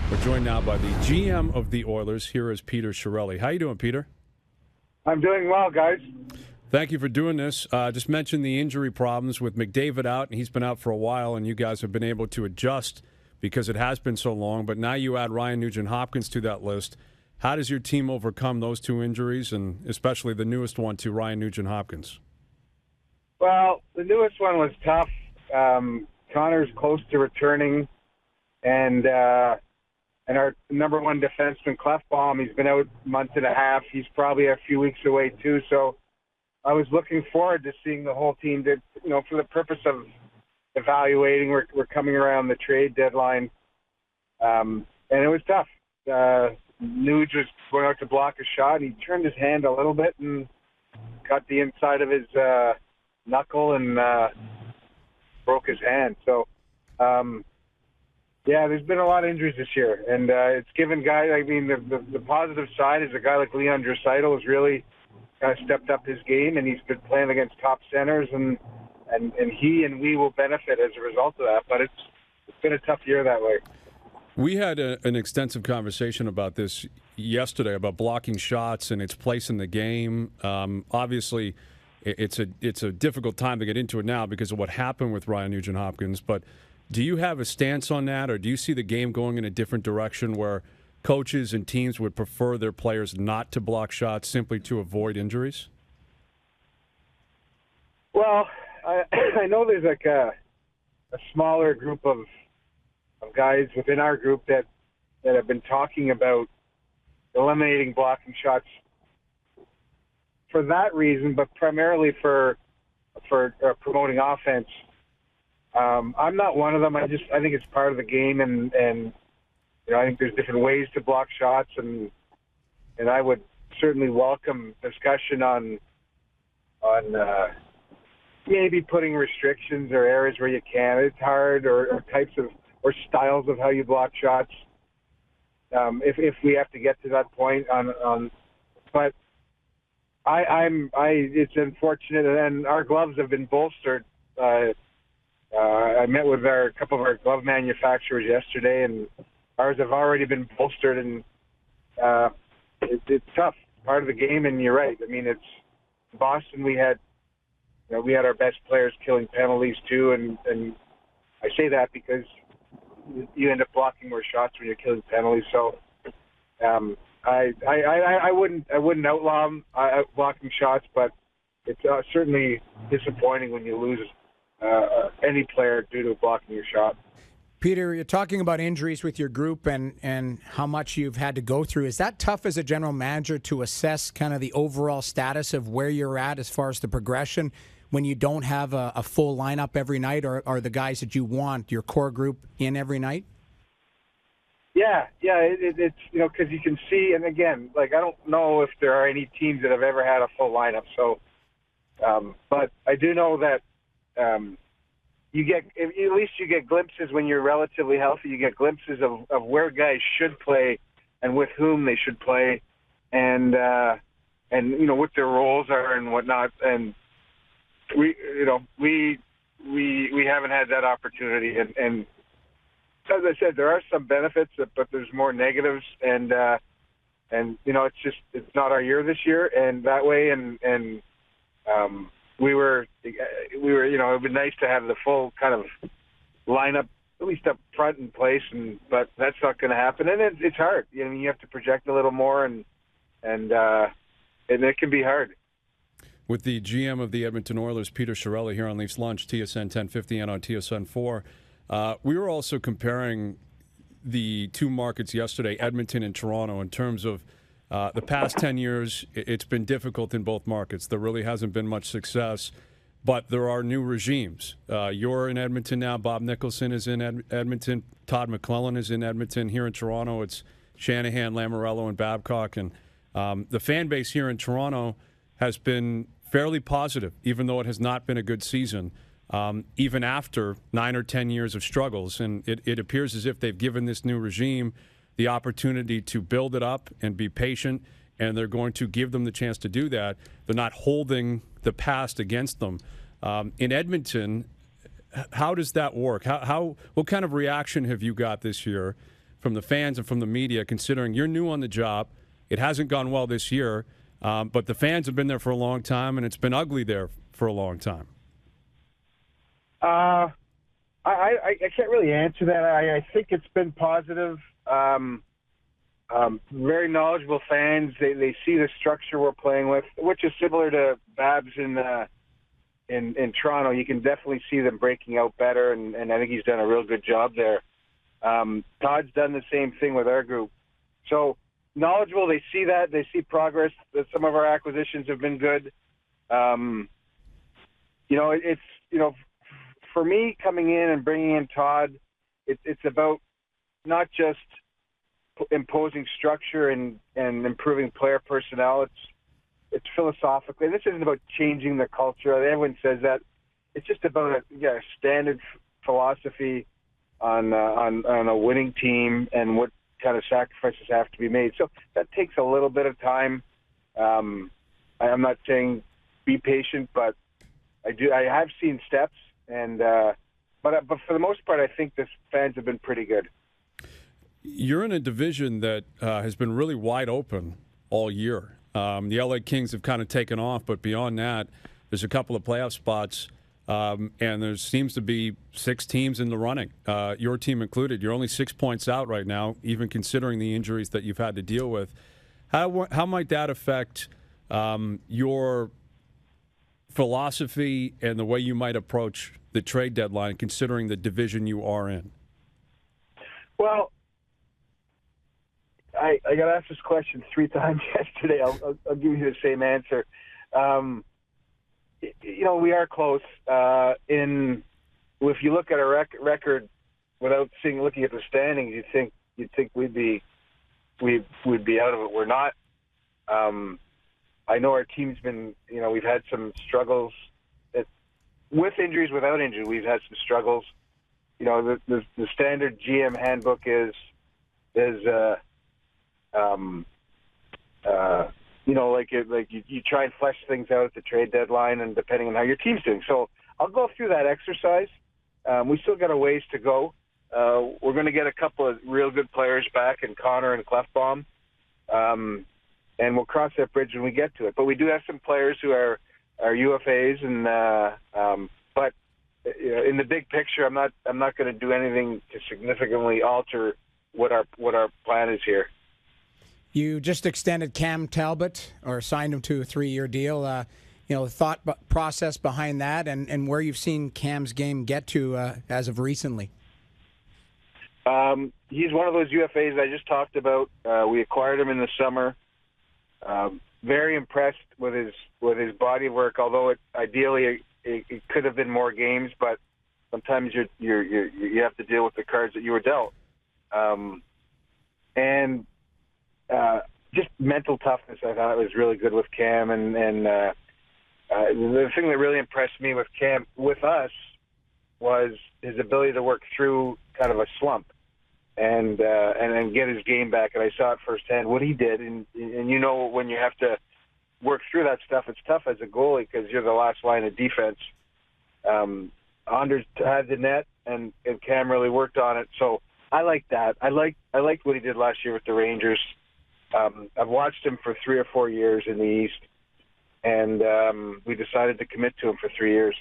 We're joined now by the GM of the Oilers. Here is Peter Chiarelli. How you doing, Peter? I'm doing well, guys. Thank you for doing this. Just mentioned the injury problems with McDavid out, and he's been out for a while, and you guys have been able to adjust because it has been so long. But now you add Ryan Nugent-Hopkins to that list. How does your team overcome those two injuries, and especially the newest one to Ryan Nugent-Hopkins? Well, the newest one was tough. Connor's close to returning, and our number one defenseman, Clefbaum, he's been out a month and a half. He's probably a few weeks away too. So I was looking forward to seeing the whole team. That, for the purpose of evaluating, we're coming around the trade deadline, and it was tough. Nuge was going out to block a shot, and he turned his hand a little bit and got the inside of his knuckle and broke his hand. So. Yeah, there's been a lot of injuries this year, and it's given guys. I mean, the positive side is a guy like Leon Draisaitl has really kind of stepped up his game, and he's been playing against top centers, and he and we will benefit as a result of that. But it's been a tough year that way. We had an extensive conversation about this yesterday, about blocking shots and its place in the game. Obviously, it's a difficult time to get into it now because of what happened with Ryan Nugent-Hopkins, but do you have a stance on that, or do you see the game going in a different direction where coaches and teams would prefer their players not to block shots simply to avoid injuries? Well, I know there's like a smaller group of guys within our group that have been talking about eliminating blocking shots for that reason, but primarily for promoting offense. I'm not one of them. I think it's part of the game, and I think there's different ways to block shots, and I would certainly welcome discussion on maybe putting restrictions or areas where you can. It's hard, or types of or styles of how you block shots. If we have to get to that point but it's unfortunate, and our gloves have been bolstered. I met with a couple of our glove manufacturers yesterday, and ours have already been bolstered, and it's tough. It's part of the game, and you're right. I mean, it's Boston. We had our best players killing penalties too, and I say that because you end up blocking more shots when you're killing penalties. So I wouldn't outlaw blocking shots, but it's certainly disappointing when you lose any player due to blocking your shot. Peter, you're talking about injuries with your group and how much you've had to go through. Is that tough as a general manager to assess kind of the overall status of where you're at as far as the progression when you don't have a full lineup every night, or are the guys that you want, your core group, in every night? Yeah, it's because you can see, and again, like I don't know if there are any teams that have ever had a full lineup. So, but I do know that. You get glimpses when you're relatively healthy. You get glimpses of where guys should play and with whom they should play, and what their roles are and whatnot. And we haven't had that opportunity. And as I said, there are some benefits, but there's more negatives. And it's not our year this year, and that way. We were, it would be nice to have the full kind of lineup, at least up front in place, but that's not going to happen. And it's hard. You have to project a little more, and it can be hard. With the GM of the Edmonton Oilers, Peter Chiarelli, here on Leafs Lunch, TSN 1050 and on TSN 4. We were also comparing the two markets yesterday, Edmonton and Toronto, in terms of the past 10 years, it's been difficult in both markets. There really hasn't been much success, but there are new regimes. You're in Edmonton now. Bob Nicholson is in Edmonton. Todd McClellan is in Edmonton. Here in Toronto, it's Shanahan, Lamoriello, and Babcock. And the fan base here in Toronto has been fairly positive, even though it has not been a good season, even after 9 or 10 years of struggles. And it appears as if they've given this new regime the opportunity to build it up and be patient, and they're going to give them the chance to do that. They're not holding the past against them. In Edmonton, how does that work? What kind of reaction have you got this year from the fans and from the media, considering you're new on the job. It hasn't gone well this year, but the fans have been there for a long time, and it's been ugly there for a long time. I can't really answer that. I think it's been positive. Very knowledgeable fans. They see the structure we're playing with, which is similar to Babs in Toronto. You can definitely see them breaking out better, and I think he's done a real good job there. Todd's done the same thing with our group. So knowledgeable, they see that. They see progress. That some of our acquisitions have been good. For me, coming in and bringing in Todd, it's about not just imposing structure and improving player personnel. It's philosophically. This isn't about changing the culture. Everyone says that. It's just about a standard philosophy on a winning team and what kind of sacrifices have to be made. So that takes a little bit of time. I'm not saying be patient, but I have seen steps, and but for the most part, I think the fans have been pretty good. You're in a division that has been really wide open all year. The LA Kings have kind of taken off, but beyond that, there's a couple of playoff spots, and there seems to be 6 teams in the running, your team included. You're only 6 points out right now, even considering the injuries that you've had to deal with. How might that affect your philosophy and the way you might approach the trade deadline, considering the division you are in? Well, I got asked this question 3 times yesterday. I'll give you the same answer. We are close. If you look at our record without looking at the standings, you'd think we'd be out of it. We're not. I know our team's been. We've had some struggles with injuries, without injury. We've had some struggles. The standard GM handbook is you try and flesh things out at the trade deadline, and depending on how your team's doing. So I'll go through that exercise. We still got a ways to go. We're going to get a couple of real good players back in Connor and Clefbaum, and we'll cross that bridge when we get to it. But we do have some players who are UFAs, but in the big picture, I'm not going to do anything to significantly alter what our plan is here. You just extended Cam Talbot, or signed him to a 3-year deal. The thought process behind that, and where you've seen Cam's game get to as of recently. He's one of those UFAs I just talked about. We acquired him in the summer. Very impressed with his body work. Although ideally it could have been more games, but sometimes you have to deal with the cards that you were dealt. And just mental toughness, I thought was really good with Cam, and the thing that really impressed me with Cam, with us, was his ability to work through kind of a slump and then get his game back. And I saw it firsthand what he did, and when you have to work through that stuff, it's tough as a goalie because you're the last line of defense. Anders had the net, and Cam really worked on it. So I like that. I liked what he did last year with the Rangers. I've watched him for 3 or 4 years in the East, and we decided to commit to him for 3 years.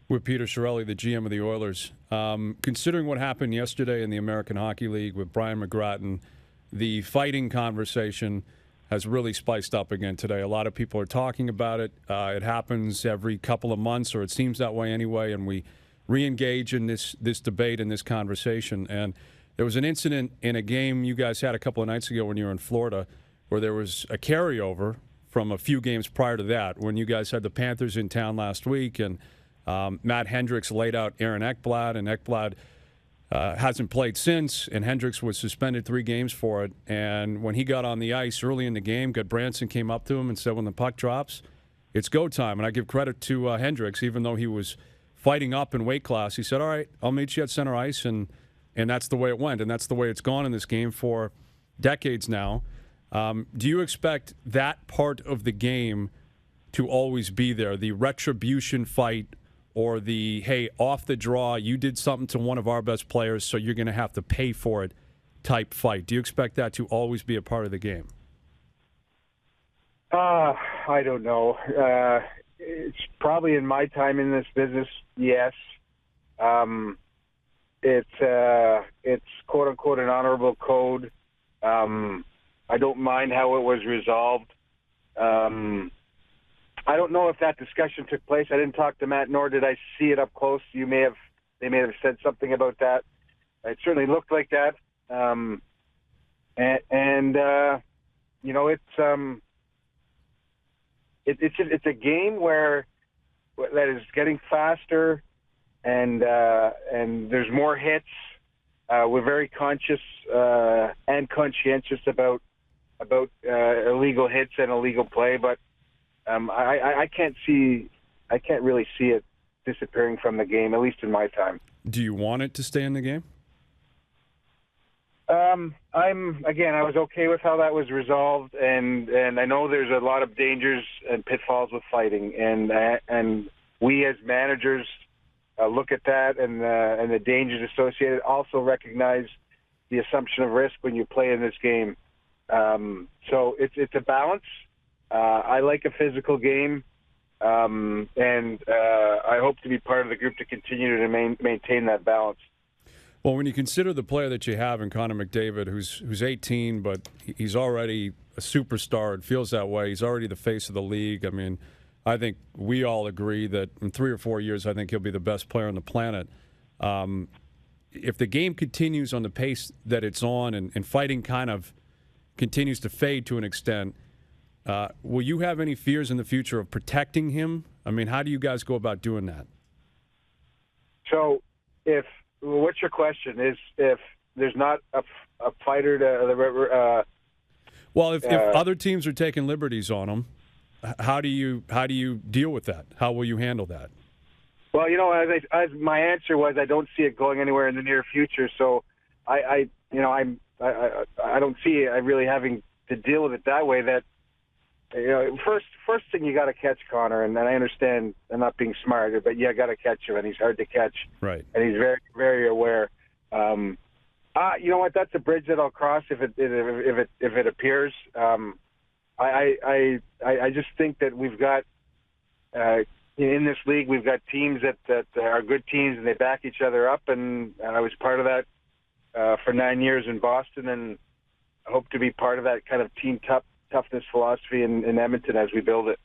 With Peter Chiarelli, the GM of the Oilers. Considering what happened yesterday in the American Hockey League with Brian McGrattan, the fighting conversation has really spiced up again today. A lot of people are talking about it. It happens every couple of months, or it seems that way anyway, and we re-engage in this debate and this conversation. And there was an incident in a game you guys had a couple of nights ago when you were in Florida where there was a carryover from a few games prior to that when you guys had the Panthers in town last week, and Matt Hendricks laid out Aaron Ekblad, and Ekblad hasn't played since, and Hendricks was suspended 3 games for it. And when he got on the ice early in the game, Branson came up to him and said, when the puck drops, it's go time. And I give credit to Hendricks, even though he was fighting up in weight class. He said, all right, I'll meet you at center ice, and that's the way it went, and that's the way it's gone in this game for decades now. Do you expect that part of the game to always be there, the retribution fight, or the, hey, off the draw, you did something to one of our best players, so you're going to have to pay for it type fight? Do you expect that to always be a part of the game? I don't know. It's probably in my time in this business, yes. It's quote unquote an honorable code. I don't mind how it was resolved. I don't know if that discussion took place. I didn't talk to Matt, nor did I see it up close. They may have said something about that. It certainly looked like that. You know, it's a game where that is getting faster, and there's more hits. We're very conscious and conscientious about illegal hits and illegal play, but I can't really see it disappearing from the game, at least in my time. Do you want it to stay in the game? I was okay with how that was resolved, and I know there's a lot of dangers and pitfalls with fighting, and we as managers look at that and the dangers associated. Also recognize the assumption of risk when you play in this game. So it's a balance. I like a physical game, and I hope to be part of the group to continue to maintain that balance. Well, when you consider the player that you have in Connor McDavid, who's 18, but he's already a superstar. It feels that way. He's already the face of the league. I mean, I think we all agree that in 3 or 4 years, I think he'll be the best player on the planet. If the game continues on the pace that it's on and fighting kind of continues to fade to an extent, will you have any fears in the future of protecting him? I mean, how do you guys go about doing that? So what's your question? Is if there's not a fighter to well, if other teams are taking liberties on him, how do you deal with that? How will you handle that? Well, you know, as my answer was, I don't see it going anywhere in the near future. So I don't see I really having to deal with it that way. That, you know, first thing, you got to catch Connor, and then I understand I'm not being smart, but you got to catch him, and he's hard to catch, right? And he's very, very aware. You know what? That's a bridge that I'll cross if it appears. I just think that we've got in this league, we've got teams that are good teams, and they back each other up, and I was part of that for 9 years in Boston, and I hope to be part of that kind of team toughness philosophy in Edmonton as we build it.